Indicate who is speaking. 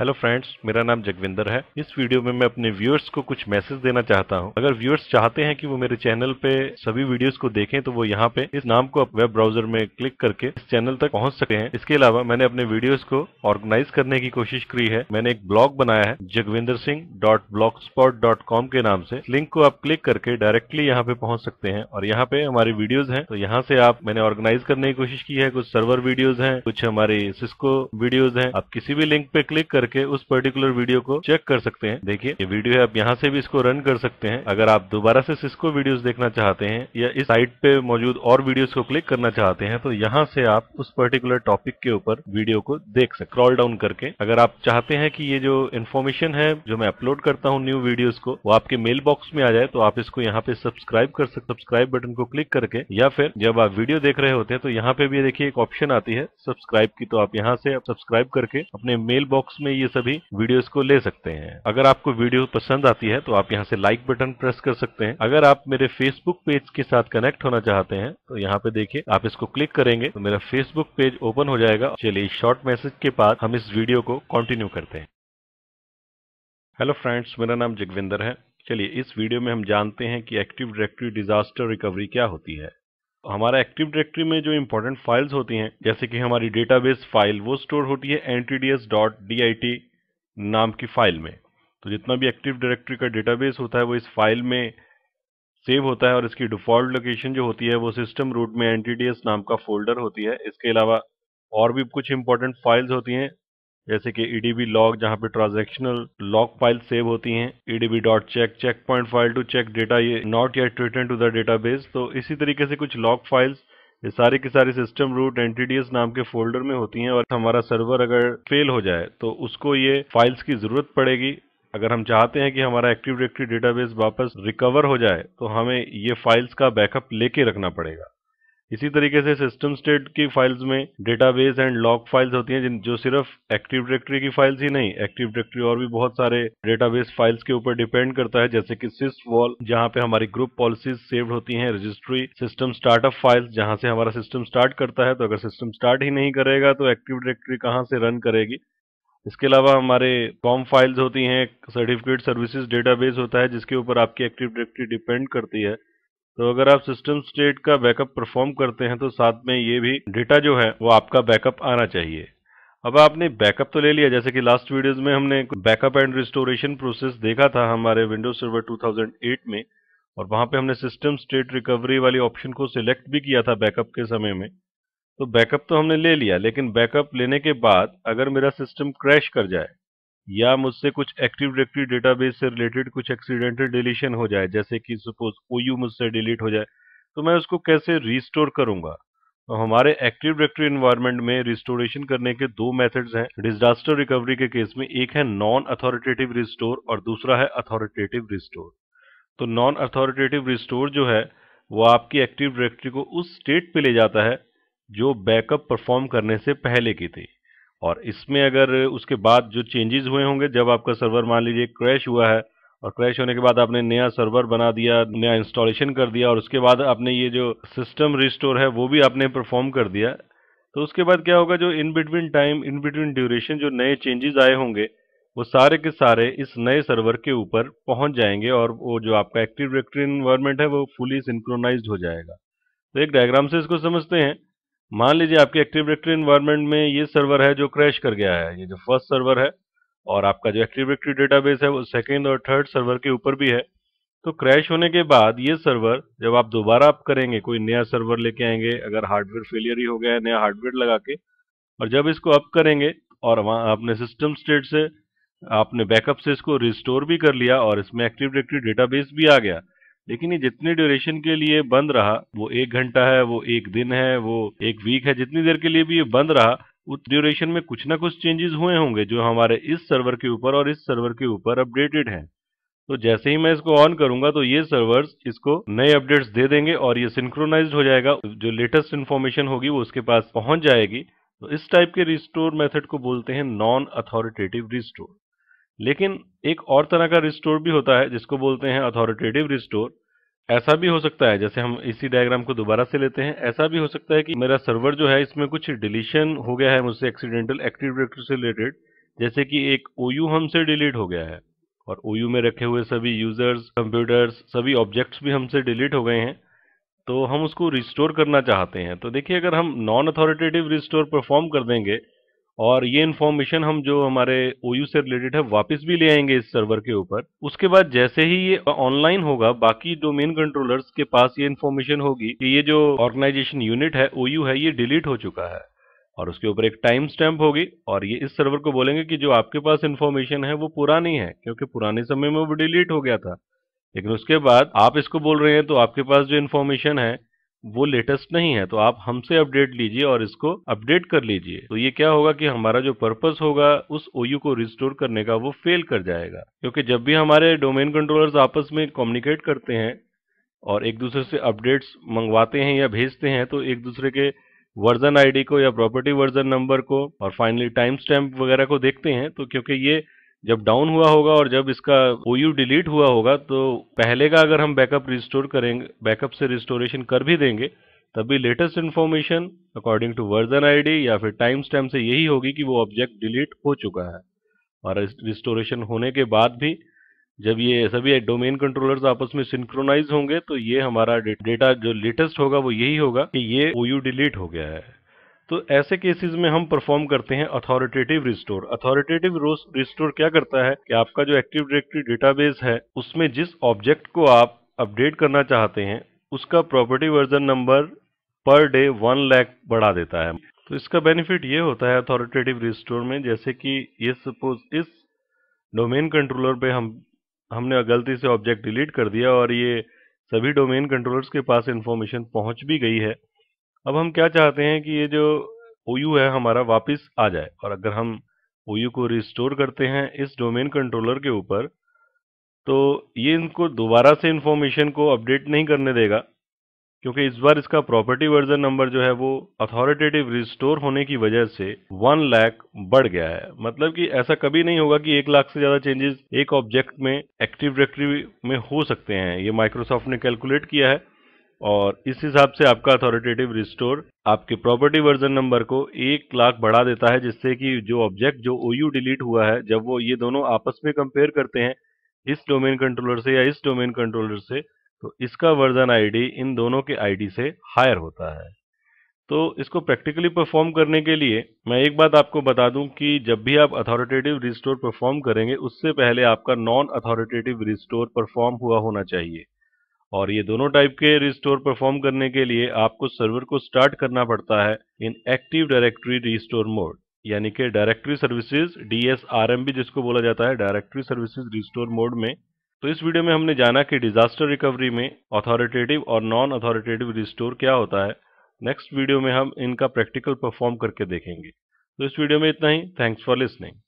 Speaker 1: Hello friends, मेरा नाम जगविंदर है। इस वीडियो में मैं अपने व्यूअर्स को कुछ मैसेज देना चाहता हूं। अगर व्यूअर्स चाहते हैं कि वो मेरे चैनल पे सभी वीडियोस को देखें तो वो यहाँ पे इस नाम को वेब ब्राउजर में क्लिक करके इस चैनल तक पहुंच सकते हैं। इसके अलावा मैंने अपने वीडियोस को ऑर्गेनाइज करने की कोशिश की है। मैंने एक ब्लॉग बनाया है jagvindarsingh.blogspot.com के नाम से। लिंक को आप क्लिक करके डायरेक्टली यहाँ पे पहुंच सकते हैं और यहाँ पे हमारी वीडियोज हैं। तो यहाँ से मैंने ऑर्गेनाइज करने की कोशिश की है। कुछ सर्वर वीडियोज हैं, कुछ हमारी सिस्को वीडियोज हैं। आप किसी भी लिंक पे क्लिक करके उस पर्टिकुलर वीडियो को चेक कर सकते हैं। देखिए ये वीडियो है, आप यहाँ से भी इसको रन कर सकते हैं। अगर आप दोबारा से सिस्को वीडियोस देखना चाहते हैं या इस साइट पे मौजूद और वीडियोस को क्लिक करना चाहते हैं तो यहाँ से आप उस पर्टिकुलर टॉपिक के ऊपर वीडियो को देख सकते, स्क्रॉल डाउन करके। अगर आप चाहते हैं कि ये जो इन्फॉर्मेशन है जो मैं अपलोड करता हूँ न्यू वीडियोस को, वो आपके मेल बॉक्स में आ जाए तो आप इसको यहाँ पे सब्सक्राइब कर सकते, सब्सक्राइब बटन को क्लिक करके, या फिर जब आप वीडियो देख रहे होते हैं तो यहाँ पे भी देखिए एक ऑप्शन आती है सब्सक्राइब की, तो आप यहाँ से सब्सक्राइब करके अपने मेल बॉक्स में ये सभी वीडियोस को ले सकते हैं। अगर आपको वीडियो पसंद आती है तो आप यहाँ से लाइक बटन प्रेस कर सकते हैं। अगर आप मेरे फेसबुक पेज के साथ कनेक्ट होना चाहते हैं तो यहाँ पे देखिए आप इसको क्लिक करेंगे तो मेरा फेसबुक पेज ओपन हो जाएगा। चलिए इस शॉर्ट मैसेज के बाद हम इस वीडियो को कंटिन्यू करते हैं। हेलो फ्रेंड्स, मेरा नाम जगविंदर है। चलिए इस वीडियो में हम जानते हैं कि एक्टिव डायरेक्टरी डिजास्टर रिकवरी क्या होती है। हमारा एक्टिव डायरेक्टरी में जो इंपॉर्टेंट फाइल्स होती हैं, जैसे कि हमारी डेटाबेस फाइल, वो स्टोर होती है ntds.dit नाम की फाइल में। तो जितना भी एक्टिव डायरेक्टरी का डेटाबेस होता है वो इस फाइल में सेव होता है और इसकी डिफॉल्ट लोकेशन जो होती है वो सिस्टम रूट में ntds नाम का फोल्डर होती है। इसके अलावा और भी कुछ इंपॉर्टेंट फाइल्स होती हैं, जैसे कि edb log जहाँ पे ट्रांजैक्शनल लॉग फाइल सेव होती हैं, edb.check checkpoint file to check data ये not yet return to the database. तो इसी तरीके से कुछ लॉग फाइल्स ये सारी की सारी सिस्टम रूट ntds नाम के फोल्डर में होती हैं और हमारा सर्वर अगर फेल हो जाए तो उसको ये फाइल्स की जरूरत पड़ेगी। अगर हम चाहते हैं कि हमारा एक्टिव डायरेक्टरी डेटाबेस वापस रिकवर हो जाए तो हमें ये फाइल्स का बैकअप लेके रखना पड़ेगा। इसी तरीके से सिस्टम स्टेट की फाइल्स में डेटाबेस एंड लॉग फाइल्स होती हैं जो सिर्फ एक्टिव डायरेक्टरी की फाइल्स ही नहीं, एक्टिव डायरेक्टरी और भी बहुत सारे डेटाबेस फाइल्स के ऊपर डिपेंड करता है, जैसे कि सिस्वॉल जहां पे हमारी ग्रुप पॉलिसीज सेव्ड होती हैं, रजिस्ट्री सिस्टम स्टार्टअप फाइल्स जहां से हमारा सिस्टम स्टार्ट करता है। तो अगर सिस्टम स्टार्ट ही नहीं करेगा तो एक्टिव डायरेक्टरी कहां से रन करेगी। इसके अलावा हमारे फॉर्म फाइल्स होती हैं, सर्टिफिकेट सर्विसेज डेटाबेस होता है जिसके ऊपर आपकी एक्टिव डायरेक्टरी डिपेंड करती है। तो अगर आप सिस्टम स्टेट का बैकअप परफॉर्म करते हैं तो साथ में ये भी डेटा जो है वो आपका बैकअप आना चाहिए। अब आपने बैकअप तो ले लिया, जैसे कि लास्ट वीडियोस में हमने बैकअप एंड रिस्टोरेशन प्रोसेस देखा था हमारे विंडोज सर्वर 2008 में, और वहां पे हमने सिस्टम स्टेट रिकवरी वाली ऑप्शन को सिलेक्ट भी किया था बैकअप के समय में। तो बैकअप तो हमने ले लिया, लेकिन बैकअप लेने के बाद अगर मेरा सिस्टम क्रैश कर जाए या मुझसे कुछ एक्टिव डायरेक्टरी डेटाबेस से रिलेटेड कुछ एक्सीडेंटल डिलीशन हो जाए, जैसे कि सपोज OU मुझसे डिलीट हो जाए, तो मैं उसको कैसे रिस्टोर करूंगा। तो हमारे एक्टिव डायरेक्टरी एनवायरनमेंट में रिस्टोरेशन करने के दो मेथड्स हैं डिजास्टर रिकवरी के केस में। एक है नॉन अथॉरिटेटिव रिस्टोर और दूसरा है अथॉरिटेटिव रिस्टोर। तो नॉन अथॉरिटेटिव रिस्टोर जो है वो आपकी एक्टिव डायरेक्टरी को उस स्टेट पे ले जाता है जो बैकअप परफॉर्म करने से पहले की थी, और इसमें अगर उसके बाद जो चेंजेस हुए होंगे, जब आपका सर्वर मान लीजिए क्रैश हुआ है और क्रैश होने के बाद आपने नया सर्वर बना दिया, नया इंस्टॉलेशन कर दिया और उसके बाद आपने ये जो सिस्टम रिस्टोर है वो भी आपने परफॉर्म कर दिया, तो उसके बाद क्या होगा, जो in between time, in between duration जो नए चेंजेस आए होंगे वो सारे के सारे इस नए सर्वर के ऊपर पहुंच जाएंगे और वो जो आपका एक्टिव डायरेक्टरी एनवायरनमेंट है वो फुली सिंक्रोनाइज्ड हो जाएगा। तो एक डायग्राम से इसको समझते हैं। मान लीजिए आपके एक्टिव डायरेक्टरी एनवायरनमेंट में ये सर्वर है जो क्रैश कर गया है, ये जो फर्स्ट सर्वर है, और आपका जो एक्टिव डायरेक्टरी डेटाबेस है वो सेकंड और थर्ड सर्वर के ऊपर भी है। तो क्रैश होने के बाद ये सर्वर जब आप दोबारा आप करेंगे, कोई नया सर्वर लेके आएंगे, अगर हार्डवेयर फेलियर ही हो गया है, नया हार्डवेयर लगा के, और जब इसको अप करेंगे और वहां आपने सिस्टम स्टेट से आपने बैकअप से इसको रिस्टोर भी कर लिया और इसमें एक्टिव डायरेक्टरी डेटाबेस भी आ गया, लेकिन ये जितनी ड्यूरेशन के लिए बंद रहा, वो 1 घंटा है, वो 1 दिन है, वो 1 वीक है, जितनी देर के लिए भी ये बंद रहा, उस ड्यूरेशन में कुछ ना कुछ चेंजेस हुए होंगे जो हमारे इस सर्वर के ऊपर और इस सर्वर के ऊपर अपडेटेड हैं। तो जैसे ही मैं इसको ऑन करूंगा तो ये सर्वर्स इसको नए अपडेट्स दे देंगे और ये सिंक्रोनाइज्ड हो जाएगा, जो लेटेस्ट इंफॉर्मेशन होगी वो उसके पास पहुंच जाएगी। तो इस टाइप के रिस्टोर मेथड को बोलते हैं नॉन अथॉरिटेटिव रिस्टोर। लेकिन एक और तरह का रिस्टोर भी होता है जिसको बोलते हैं अथॉरिटेटिव रिस्टोर। ऐसा भी हो सकता है, जैसे हम इसी डायग्राम को दोबारा से लेते हैं, ऐसा भी हो सकता है कि मेरा सर्वर जो है इसमें कुछ डिलीशन हो गया है मुझसे एक्सीडेंटल एक्टिव डायरेक्टरी से रिलेटेड, जैसे कि एक OU हमसे डिलीट हो गया है और OU में रखे हुए सभी यूजर्स, कंप्यूटर्स, सभी ऑब्जेक्ट्स भी हमसे डिलीट हो गए हैं, तो हम उसको रिस्टोर करना चाहते हैं। तो देखिए, अगर हम नॉन अथॉरिटेटिव रिस्टोर परफॉर्म कर देंगे और ये इन्फॉर्मेशन हम जो हमारे OU से रिलेटेड है वापस भी ले आएंगे इस सर्वर के ऊपर, उसके बाद जैसे ही ये ऑनलाइन होगा, बाकी डोमेन कंट्रोलर्स के पास ये इन्फॉर्मेशन होगी कि ये जो ऑर्गेनाइजेशन यूनिट है, OU है, ये डिलीट हो चुका है, और उसके ऊपर एक टाइम स्टैम्प होगी, और ये इस सर्वर को बोलेंगे कि जो आपके पास इन्फॉर्मेशन है वो पुरानी है, क्योंकि पुराने समय में वो डिलीट हो गया था। लेकिन उसके बाद आप इसको बोल रहे हैं तो आपके पास जो इन्फॉर्मेशन है वो लेटेस्ट नहीं है, तो आप हमसे अपडेट लीजिए और इसको अपडेट कर लीजिए। तो ये क्या होगा कि हमारा जो पर्पस होगा उस OU को रिस्टोर करने का, वो फेल कर जाएगा। क्योंकि जब भी हमारे डोमेन कंट्रोलर्स आपस में कम्युनिकेट करते हैं और एक दूसरे से अपडेट्स मंगवाते हैं या भेजते हैं, तो एक दूसरे के वर्जन आईडी को या प्रॉपर्टी वर्जन नंबर को और फाइनली टाइम स्टैम्प वगैरह को देखते हैं। तो क्योंकि ये जब डाउन हुआ होगा और जब इसका OU डिलीट हुआ होगा, तो पहले का अगर हम बैकअप रिस्टोर करेंगे, बैकअप से रिस्टोरेशन कर भी देंगे, तभी latest information according to version ID या फिर टाइम स्टैम्प से यही होगी कि वो ऑब्जेक्ट डिलीट हो चुका है। और रिस्टोरेशन होने के बाद भी जब ये सभी डोमेन कंट्रोलर्स आपस में सिंक्रोनाइज होंगे, तो ये हमारा डेटा जो लेटेस्ट होगा वो यही होगा कि ये OU डिलीट हो गया है। तो ऐसे केसेस में हम परफॉर्म करते हैं अथॉरिटेटिव रिस्टोर। अथॉरिटेटिव रिस्टोर क्या करता है कि आपका जो एक्टिव डायरेक्टरी डेटाबेस है, उसमें जिस ऑब्जेक्ट को आप अपडेट करना चाहते हैं, उसका property version number per day 1 lakh बढ़ा देता है। तो इसका बेनिफिट ये होता है अथॉरिटेटिव रिस्टोर में, जैसे कि ये सपोज इस डोमेन कंट्रोलर पे हमने गलती से ऑब्जेक्ट डिलीट कर दिया और ये सभी डोमेन कंट्रोलर्स के पास इंफॉर्मेशन पहुंच भी गई है। अब हम क्या चाहते हैं कि ये जो OU है हमारा वापस आ जाए, और अगर हम OU को रिस्टोर करते हैं इस डोमेन कंट्रोलर के ऊपर, तो ये इनको दोबारा से इंफॉर्मेशन को अपडेट नहीं करने देगा, क्योंकि इस बार इसका प्रॉपर्टी वर्जन नंबर जो है वो अथॉरिटेटिव रिस्टोर होने की वजह से 1 लाख बढ़ गया है। मतलब कि ऐसा कभी नहीं होगा कि 1 लाख से ज्यादा चेंजेस एक ऑब्जेक्ट में एक्टिव डायरेक्टरी में हो सकते हैं। ये माइक्रोसॉफ्ट ने कैलकुलेट किया है, और इस हिसाब से आपका अथॉरिटेटिव रिस्टोर आपके प्रॉपर्टी वर्जन नंबर को 1 लाख बढ़ा देता है, जिससे कि जो ऑब्जेक्ट जो OU डिलीट हुआ है, जब वो ये दोनों आपस में कंपेयर करते हैं, इस डोमेन कंट्रोलर से या इस डोमेन कंट्रोलर से, तो इसका वर्जन आईडी इन दोनों के आईडी से हायर होता है। तो इसको प्रैक्टिकली परफॉर्म करने के लिए मैं एक बात आपको बता दूं कि जब भी आप अथॉरिटेटिव रिस्टोर परफॉर्म करेंगे, उससे पहले आपका नॉन अथॉरिटेटिव रिस्टोर परफॉर्म हुआ होना चाहिए। और ये दोनों टाइप के रिस्टोर परफॉर्म करने के लिए आपको सर्वर को स्टार्ट करना पड़ता है इन एक्टिव डायरेक्टरी रिस्टोर मोड, यानी कि डायरेक्टरी सर्विसेज DSRM भी जिसको बोला जाता है, डायरेक्टरी सर्विसेज रिस्टोर मोड में। तो इस वीडियो में हमने जाना कि डिजास्टर रिकवरी में अथॉरिटेटिव और नॉन अथॉरिटेटिव रिस्टोर क्या होता है। नेक्स्ट वीडियो में हम इनका प्रैक्टिकल परफॉर्म करके देखेंगे। तो इस वीडियो में इतना ही। Thanks for listening.